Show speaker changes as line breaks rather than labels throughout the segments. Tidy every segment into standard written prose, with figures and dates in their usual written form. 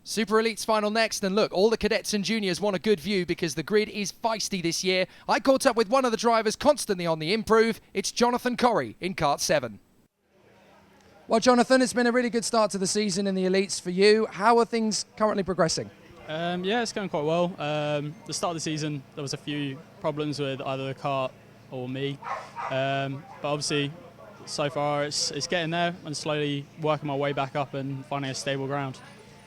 Super Elites final next, and look, all the cadets and juniors want a good view because the grid is feisty this year. I caught up with one of the drivers constantly on the improve. It's Jonathan Corrie in kart 7. Well, Jonathan, it's been a really good start to the season in the Elites for you. How are things currently progressing?
Yeah, it's going quite well. The start of the season, there was a few problems with either the kart or me, but obviously so far it's getting there and slowly working my way back up and finding a stable ground.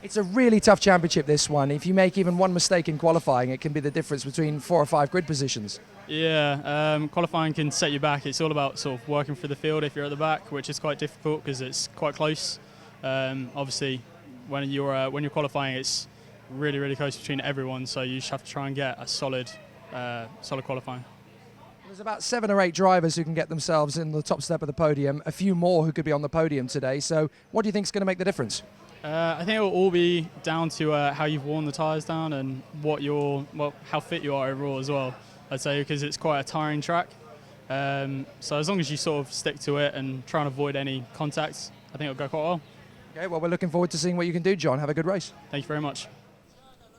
It's a really tough championship, this one. If you make even one mistake in qualifying, it can be the difference between 4 or 5 grid positions.
Yeah, qualifying can set you back. It's all about sort of working through the field if you're at the back, which is quite difficult because it's quite close. Obviously, when you're qualifying, it's really close between everyone, so you just have to try and get a solid qualifying.
There's about 7 or 8 drivers who can get themselves in the top step of the podium, a few more who could be on the podium today. So what do you think is going to make the difference?
I think it will all be down to how you've worn the tyres down and how fit you are overall as well, I'd say, because it's quite a tiring track. So as long as you sort of stick to it and try and avoid any contacts, I think it'll go quite well.
Okay, well, we're looking forward to seeing what you can do, John. Have a good race.
Thank you very much.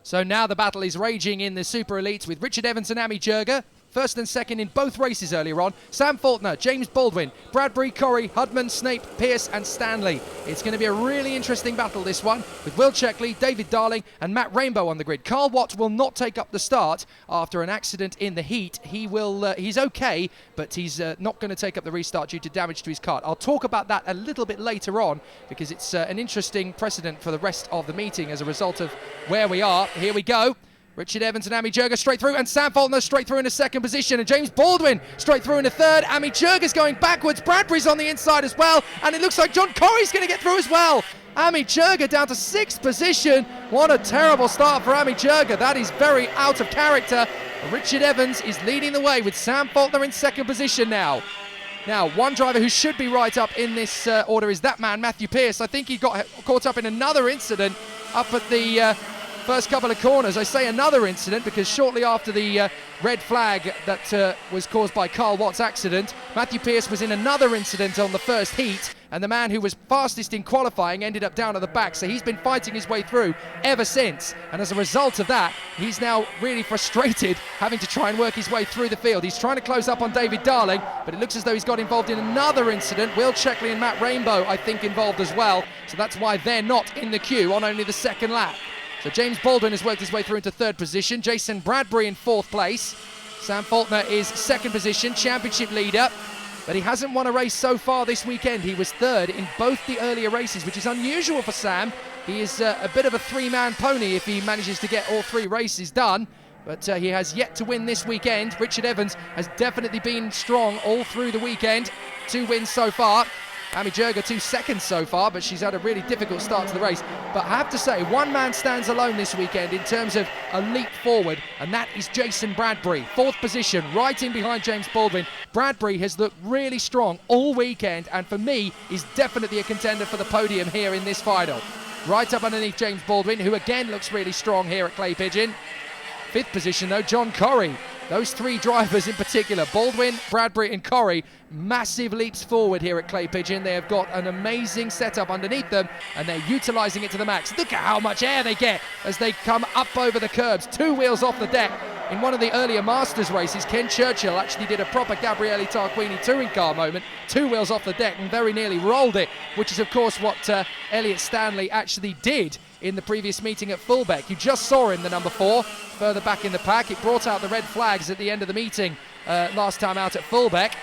So now the battle is raging in the Super Elites with Richard Evans and Ami Jurga. First and second in both races earlier on. Sam Faulkner, James Baldwin, Bradbury, Corrie, Hudman, Snape, Pearce and Stanley. It's going to be a really interesting battle, this one, with Will Checkley, David Darling and Matt Rainbow on the grid. Carl Watt will not take up the start after an accident in the heat. He's okay, but he's not going to take up the restart due to damage to his kart. I'll talk about that a little bit later on because it's an interesting precedent for the rest of the meeting as a result of where we are. Here we go. Richard Evans and Ami Jurga straight through, and Sam Faulkner straight through in a second position, and James Baldwin straight through in a third. Ami Jurga's going backwards, Bradbury's on the inside as well, and it looks like John Corrie's going to get through as well. Ami Jurga down to 6th position. What a terrible start for Ami Jurga. That is very out of character. Richard Evans is leading the way with Sam Faulkner in 2nd position now. Now, one driver who should be right up in this order is that man, Matthew Pearce. I think he got caught up in another incident up at the first couple of corners. I say another incident because shortly after the red flag that was caused by Carl Watt's accident, Matthew Pearce was in another incident on the first heat, and the man who was fastest in qualifying ended up down at the back, so he's been fighting his way through ever since, and as a result of that, he's now really frustrated having to try and work his way through the field. He's trying to close up on David Darling, but it looks as though he's got involved in another incident. Will Checkley and Matt Rainbow, I think, involved as well, so that's why they're not in the queue on only the 2nd lap. So James Baldwin has worked his way through into 3rd position. Jason Bradbury in 4th place. Sam Faulkner is 2nd position, championship leader. But he hasn't won a race so far this weekend. He was 3rd in both the earlier races, which is unusual for Sam. He is a bit of a 3-man pony if he manages to get all 3 races done. But he has yet to win this weekend. Richard Evans has definitely been strong all through the weekend. 2 wins so far. Ami Jurga 2 seconds so far, but she's had a really difficult start to the race. But I have to say, one man stands alone this weekend in terms of a leap forward, and that is Jason Bradbury. 4th position, right in behind James Baldwin. Bradbury has looked really strong all weekend, and for me, is definitely a contender for the podium here in this final. Right up underneath James Baldwin, who again looks really strong here at Clay Pigeon. 5th position, though, John Corrie. Those 3 drivers in particular, Baldwin, Bradbury and Corrie, massive leaps forward here at Clay Pigeon. They have got an amazing setup underneath them and they're utilising it to the max. Look at how much air they get as they come up over the curbs. 2 wheels off the deck. In one of the earlier Masters races, Ken Churchill actually did a proper Gabriele Tarquini touring car moment, 2 wheels off the deck and very nearly rolled it, which is of course what Elliot Stanley actually did in the previous meeting at Fullbeck. You just saw him, the number 4, further back in the pack. It brought out the red flags at the end of the meeting last time out at Fullbeck.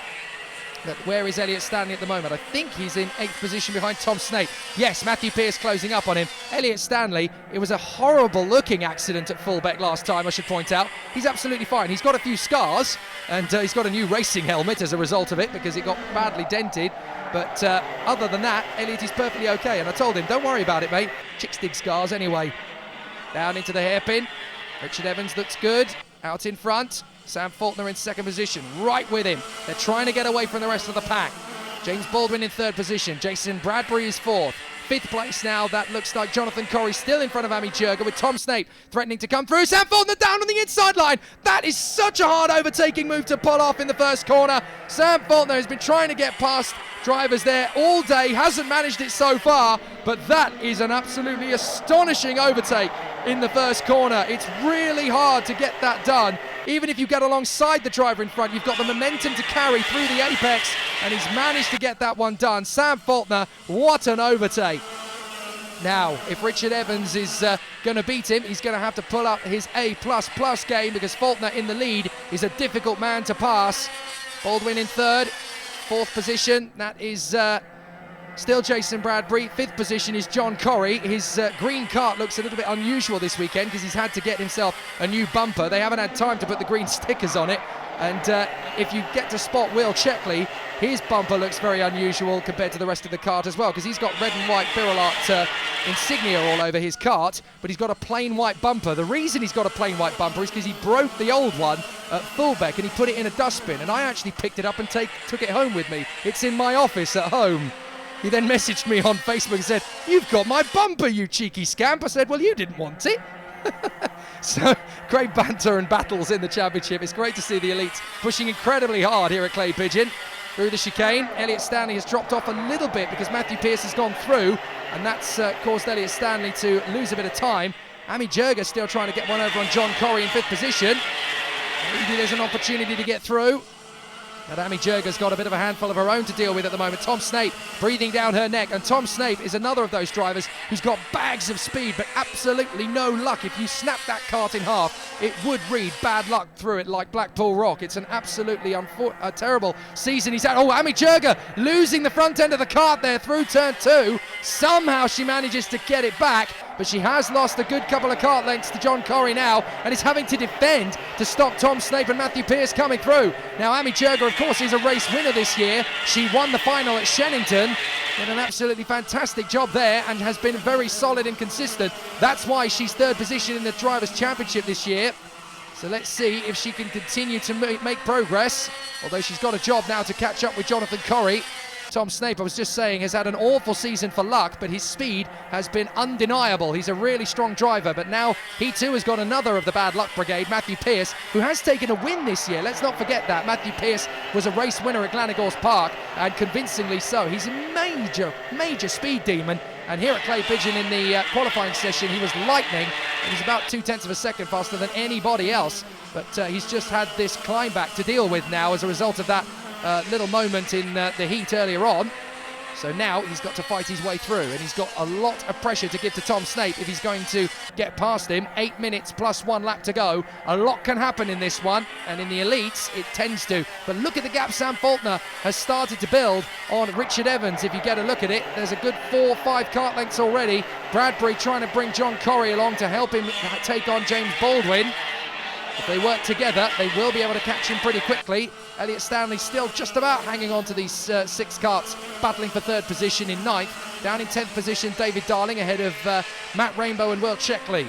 But where is Elliot Stanley at the moment? I think he's in 8th position behind Tom Snape. Yes, Matthew Pearce closing up on him. Elliot Stanley, it was a horrible looking accident at Fullbeck last time, I should point out. He's absolutely fine. He's got a few scars and he's got a new racing helmet as a result of it because it got badly dented. But other than that, Elliot is perfectly okay. And I told him, don't worry about it, mate. Chicks dig scars anyway. Down into the hairpin. Richard Evans looks good. Out in front. Sam Faulkner in 2nd position, right with him. They're trying to get away from the rest of the pack. James Baldwin in 3rd position. Jason Bradbury is 4th. 5th place now, that looks like Jonathan Corrie still in front of Ami Jurga with Tom Snape threatening to come through. Sam Faulkner down on the inside line. That is such a hard overtaking move to pull off in the first corner. Sam Faulkner has been trying to get past drivers there all day, hasn't managed it so far, but that is an absolutely astonishing overtake in the first corner. It's really hard to get that done. Even if you get alongside the driver in front, you've got the momentum to carry through the apex, and he's managed to get that one done. Sam Faulkner, what an overtake. Now, if Richard Evans is going to beat him, he's going to have to pull up his A++ game, because Faulkner in the lead is a difficult man to pass. Baldwin in third, fourth position, that is still Jason Bradbury. Fifth position is John Corrie. His green kart looks a little bit unusual this weekend because he's had to get himself a new bumper. They haven't had time to put the green stickers on it. And if you get to spot Will Checkley, his bumper looks very unusual compared to the rest of the kart as well, because he's got red and white birelART insignia all over his kart, but he's got a plain white bumper. The reason he's got a plain white bumper is because he broke the old one at Fullbeck and he put it in a dustbin, and I actually picked it up and took it home with me. It's in my office at home. He then messaged me on Facebook and said, "You've got my bumper, you cheeky scamp." I said, "Well, you didn't want it." So great banter and battles in the championship. It's great to see the elites pushing incredibly hard here at Clay Pigeon. Through the chicane, Elliot Stanley has dropped off a little bit because Matthew Pearce has gone through, and that's caused Elliot Stanley to lose a bit of time. Ami Jurga still trying to get one over on John Corrie in fifth position. Maybe there's an opportunity to get through. But Ami Jurga's got a bit of a handful of her own to deal with at the moment. Tom Snape breathing down her neck, and Tom Snape is another of those drivers who's got bags of speed but absolutely no luck. If you snap that kart in half, it would read bad luck through it like Blackpool Rock. It's an absolutely terrible season he's had. Oh, Ami Jurga losing the front end of the kart there through turn 2. Somehow she manages to get it back, but she has lost a good couple of kart lengths to John Corrie now, and is having to defend to stop Tom Snape and Matthew Pearce coming through. Now, Ami Jurga, of course, is a race winner this year. She won the final at Shennington. Did an absolutely fantastic job there and has been very solid and consistent. That's why she's third position in the Drivers' Championship this year. So let's see if she can continue to make progress, although she's got a job now to catch up with Jonathan Corrie. Tom Snape, I was just saying, has had an awful season for luck, but his speed has been undeniable. He's a really strong driver, but now he too has got another of the bad luck brigade, Matthew Pearce, who has taken a win this year. Let's not forget that. Matthew Pearce was a race winner at Glanagorse Park, and convincingly so. He's a major speed demon, and here at Clay Pigeon in the qualifying session, he was lightning. He's about 0.2 of a second faster than anybody else, but he's just had this climb back to deal with now as a result of that little moment in the heat earlier on. So now he's got to fight his way through, and he's got a lot of pressure to give to Tom Snape if he's going to get past him. 8 minutes plus 1 lap to go. A lot can happen in this one, and in the elites it tends to. But look at the gap Sam Faulkner has started to build on Richard Evans. If you get a look at it, there's a good 4 or 5 kart lengths already. Bradbury trying to bring John Corrie along to help him take on James Baldwin. If they work together, they will be able to catch him pretty quickly. Elliot Stanley still just about hanging on to these 6 karts, battling for third position in 9th. Down in 10th position, David Darling ahead of Matt Rainbow and Will Checkley.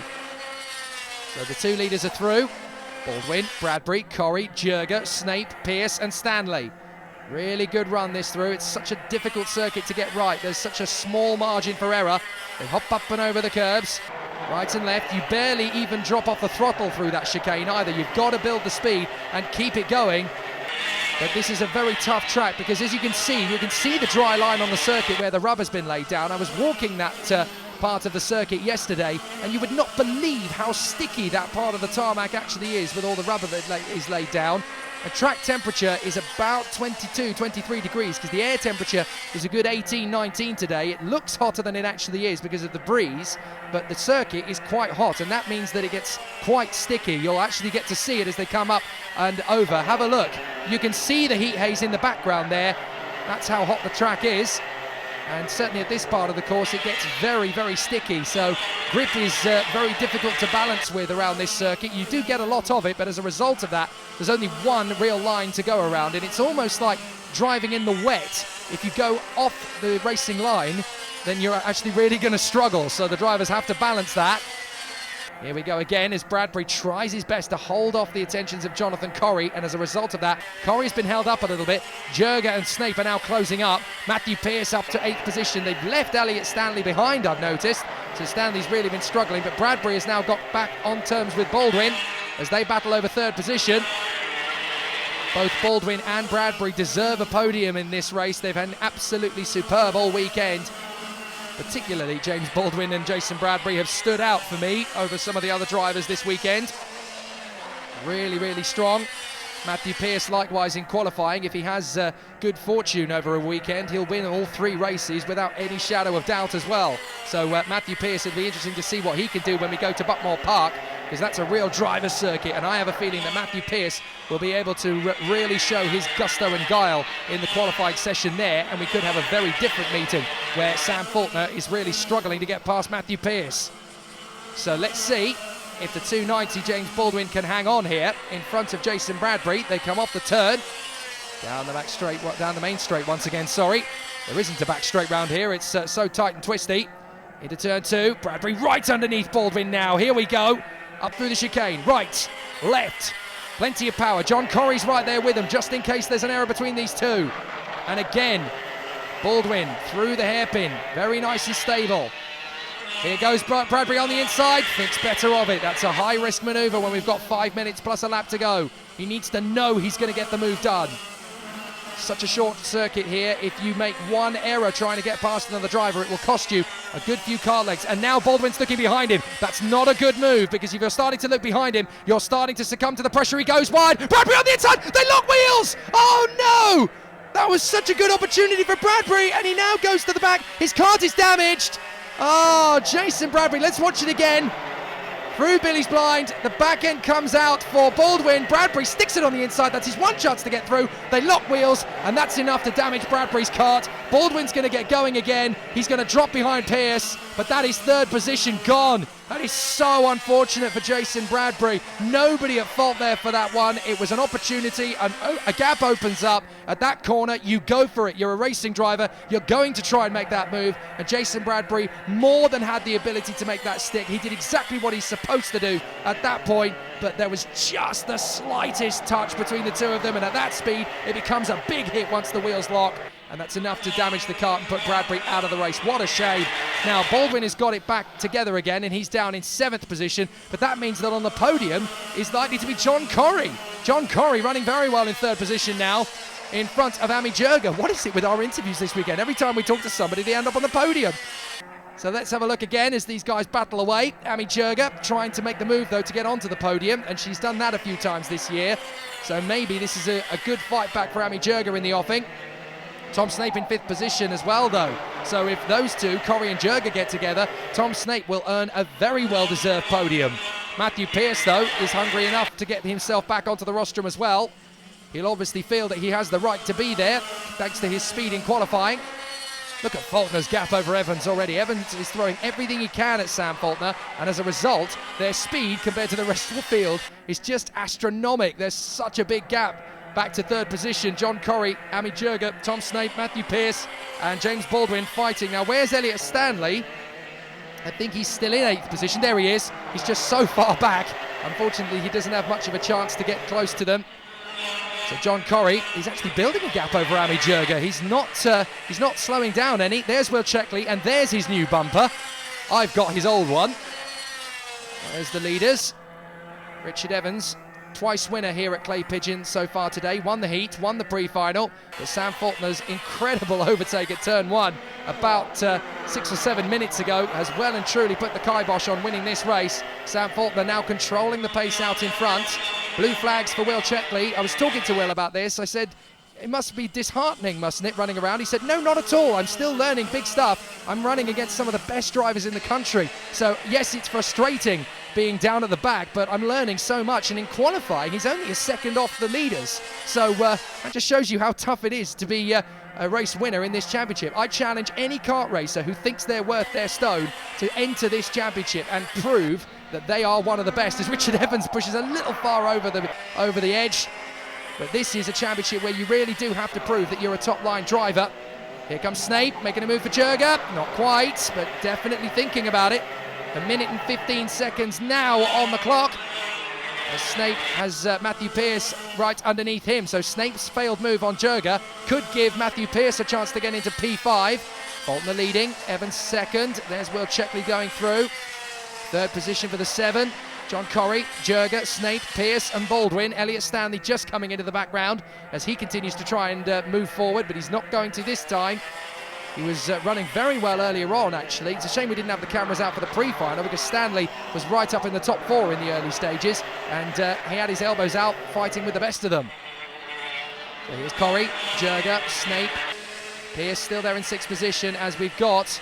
So the 2 leaders are through. Baldwin, Bradbury, Corrie, Jurga, Snape, Pearce and Stanley. Really good run this through. It's such a difficult circuit to get right. There's such a small margin for error. They hop up and over the curbs. Right and left, you barely even drop off the throttle through that chicane either. You've got to build the speed and keep it going. But this is a very tough track because, as you can see the dry line on the circuit where the rubber's been laid down. I was walking that part of the circuit yesterday, and you would not believe how sticky that part of the tarmac actually is with all the rubber that is laid down. The track temperature is about 22, 23 degrees because the air temperature is a good 18, 19 today. It looks hotter than it actually is because of the breeze, but the circuit is quite hot, and that means that it gets quite sticky. You'll actually get to see it as they come up and over. Have a look. You can see the heat haze in the background there. That's how hot the track is. And certainly at this part of the course, it gets very, very sticky. So grip is very difficult to balance with around this circuit. You do get a lot of it, but as a result of that, there's only one real line to go around. And it's almost like driving in the wet. If you go off the racing line, then you're actually really going to struggle. So the drivers have to balance that. Here we go again as Bradbury tries his best to hold off the attentions of Jonathan Corrie, and as a result of that, Corrie's been held up a little bit. Jurga and Snape are now closing up. Matthew Pearce up to 8th position. They've left Elliot Stanley behind, I've noticed. So Stanley's really been struggling, but Bradbury has now got back on terms with Baldwin as they battle over 3rd position. Both Baldwin and Bradbury deserve a podium in this race. They've had absolutely superb all weekend. Particularly James Baldwin and Jason Bradbury have stood out for me over some of the other drivers this weekend. Really, really strong. Matthew Pearce likewise in qualifying. If he has good fortune over a weekend, he'll win all 3 races without any shadow of doubt as well. So Matthew Pearce, it'll be interesting to see what he can do when we go to Buckmore Park, because that's a real driver's circuit, and I have a feeling that Matthew Pearce will be able to really show his gusto and guile in the qualifying session there, and we could have a very different meeting where Sam Faulkner is really struggling to get past Matthew Pearce. So let's see if the 290 James Baldwin can hang on here in front of Jason Bradbury. They come off the turn, down the back straight, down the main straight once again, sorry. There isn't a back straight round here, it's so tight and twisty. Into turn 2, Bradbury right underneath Baldwin now, here we go. Up through the chicane, right, left, plenty of power. John Corrie's right there with him, just in case there's an error between these two. And again, Baldwin through the hairpin, very nice and stable. Here goes Bradbury on the inside, thinks better of it. That's a high-risk manoeuvre when we've got 5 minutes plus a lap to go. He needs to know he's going to get the move done. Such a short circuit here. If you make one error trying to get past another driver, it will cost you a good few car legs. And now Baldwin's looking behind him. That's not a good move, because if you're starting to look behind him, you're starting to succumb to the pressure. He goes wide. Bradbury on the inside. They lock wheels. Oh, no. That was such a good opportunity for Bradbury, and he now goes to the back. His cart is damaged. Oh, Jason Bradbury. Let's watch it again. Through Billy's blind, the back end comes out for Baldwin. Bradbury sticks it on the inside. That's his one chance to get through. They lock wheels, and that's enough to damage Bradbury's kart. Baldwin's going to get going again. He's going to drop behind Pearce, but that is third position gone. That is so unfortunate for Jason Bradbury. Nobody at fault there for that one. It was an opportunity, and a gap opens up at that corner. You go for it. You're a racing driver. You're going to try and make that move, and Jason Bradbury more than had the ability to make that stick. He did exactly what he's supposed to do at that point, but there was just the slightest touch between the two of them, and at that speed, it becomes a big hit once the wheels lock. And that's enough to damage the kart and put Bradbury out of the race. What a shame. Now, Baldwin has got it back together again, and he's down in 7th position, but that means that on the podium is likely to be John Corrie. John Corrie running very well in 3rd position now, in front of Ami Jurga. What is it with our interviews this weekend? Every time we talk to somebody, they end up on the podium. So let's have a look again as these guys battle away. Ami Jurga trying to make the move, though, to get onto the podium, and she's done that a few times this year. So maybe this is a good fight back for Ami Jurga in the offing. Tom Snape in 5th position as well, though. So if those two, Corrie and Jurga, get together, Tom Snape will earn a very well-deserved podium. Matthew Pearce, though, is hungry enough to get himself back onto the rostrum as well. He'll obviously feel that he has the right to be there, thanks to his speed in qualifying. Look at Faulkner's gap over Evans already. Evans is throwing everything he can at Sam Faulkner, and as a result, their speed compared to the rest of the field is just astronomical. There's such a big gap. Back to 3rd position, John Corrie, Ami Jurga, Tom Snape, Matthew Pearce, and James Baldwin fighting. Now, where's Elliot Stanley? I think he's still in 8th position. There he is. He's just so far back. Unfortunately, he doesn't have much of a chance to get close to them. So John Corrie, he's actually building a gap over Ami Jurga. He's not slowing down any. There's Will Checkley, and there's his new bumper. I've got his old one. There's the leaders. Richard Evans, twice winner here at Clay Pigeon so far today. Won the heat, won the pre-final. But Sam Faulkner's incredible overtake at turn 1 about 6 or 7 minutes ago has well and truly put the kibosh on winning this race. Sam Faulkner now controlling the pace out in front. Blue flags for Will Checkley. I was talking to Will about this. I said, it must be disheartening, mustn't it, running around? He said, no, not at all. I'm still learning big stuff. I'm running against some of the best drivers in the country. So, yes, it's frustrating being down at the back, but I'm learning so much. And in qualifying, he's only a second off the leaders. So that just shows you how tough it is to be a race winner in this championship. I challenge any kart racer who thinks they're worth their stone to enter this championship and prove that they are one of the best, as Richard Evans pushes a little far over the edge. But this is a championship where you really do have to prove that you're a top-line driver. Here comes Snape, making a move for Jurga. Not quite, but definitely thinking about it. A minute and 15 seconds now on the clock. As Snape has Matthew Pearce right underneath him. So Snape's failed move on Jurga could give Matthew Pearce a chance to get into P5. Faulkner leading, Evans second. There's Will Checkley going through. 3rd position for the 7. John Corrie, Jurga, Snape, Pierce and Baldwin. Elliot Stanley just coming into the background as he continues to try and move forward, but he's not going to this time. He was running very well earlier on, actually. It's a shame we didn't have the cameras out for the pre-final because Stanley was right up in the top 4 in the early stages, and he had his elbows out fighting with the best of them. So here's Corrie, Jurga, Snape, Pierce still there in 6th position as we've got.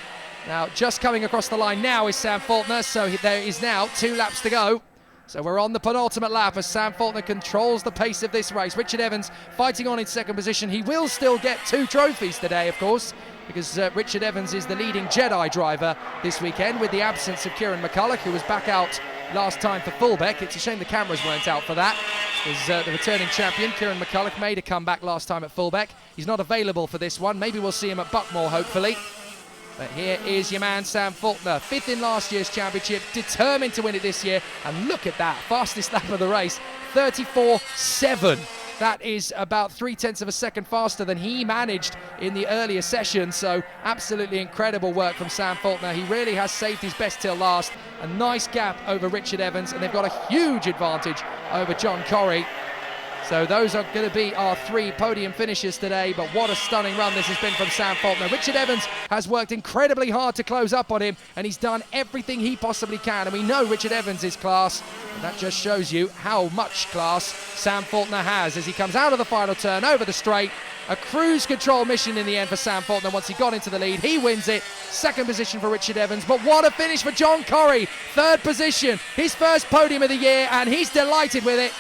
Now, just coming across the line now is Sam Faulkner, so there is now 2 laps to go. So we're on the penultimate lap as Sam Faulkner controls the pace of this race. Richard Evans fighting on in 2nd position. He will still get 2 trophies today, of course, because Richard Evans is the leading Jedi driver this weekend with the absence of Kieran McCulloch, who was back out last time for Fullbeck. It's a shame the cameras weren't out for that, because the returning champion, Kieran McCulloch, made a comeback last time at Fullbeck. He's not available for this one. Maybe we'll see him at Buckmore, hopefully. But here is your man Sam Faulkner, 5th in last year's championship, determined to win it this year. And look at that, fastest lap of the race, 34.7. That is about 0.3 of a second faster than he managed in the earlier session. So absolutely incredible work from Sam Faulkner. He really has saved his best till last. A nice gap over Richard Evans, and they've got a huge advantage over John Corrie. So those are going to be our 3 podium finishes today, but what a stunning run this has been from Sam Faulkner. Richard Evans has worked incredibly hard to close up on him, and he's done everything he possibly can, and we know Richard Evans is class, and that just shows you how much class Sam Faulkner has as he comes out of the final turn over the straight. A cruise control mission in the end for Sam Faulkner once he got into the lead. He wins it. 2nd position for Richard Evans, but what a finish for John Corrie. 3rd position, his first podium of the year, and he's delighted with it.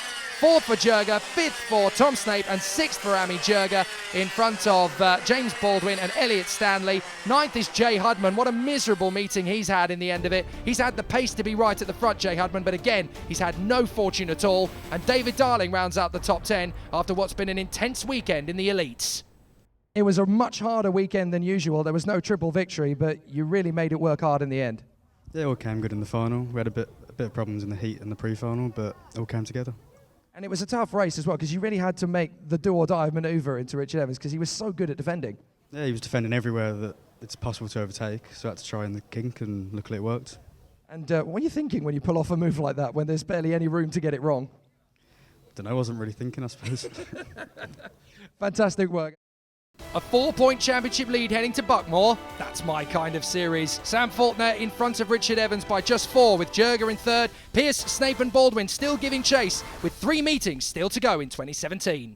4th for Jurga, 5th for Tom Snape, and 6th for Ami Jurga in front of James Baldwin and Elliot Stanley. 9th is Jay Hudman. What a miserable meeting he's had in the end of it. He's had the pace to be right at the front, Jay Hudman, but again, he's had no fortune at all. And David Darling rounds out the top 10 after what's been an intense weekend in the elites. It was a much harder weekend than usual. There was no triple victory, but you really made it work hard in the end.
Yeah, it all came good in the final. We had a bit of problems in the heat and the pre-final, but it all came together.
And it was a tough race as well, because you really had to make the do-or-die manoeuvre into Richard Evans, because he was so good at defending.
Yeah, he was defending everywhere that it's possible to overtake, so I had to try in the kink, and luckily it worked.
And what are you thinking when you pull off a move like that, when there's barely any room to get it wrong?
I don't know, I wasn't really thinking, I suppose.
Fantastic work. A 4-point championship lead heading to Buckmore. That's my kind of series. Sam Faulkner in front of Richard Evans by just 4, with Jurga in 3rd. Pierce, Snape and Baldwin still giving chase, with 3 meetings still to go in 2017.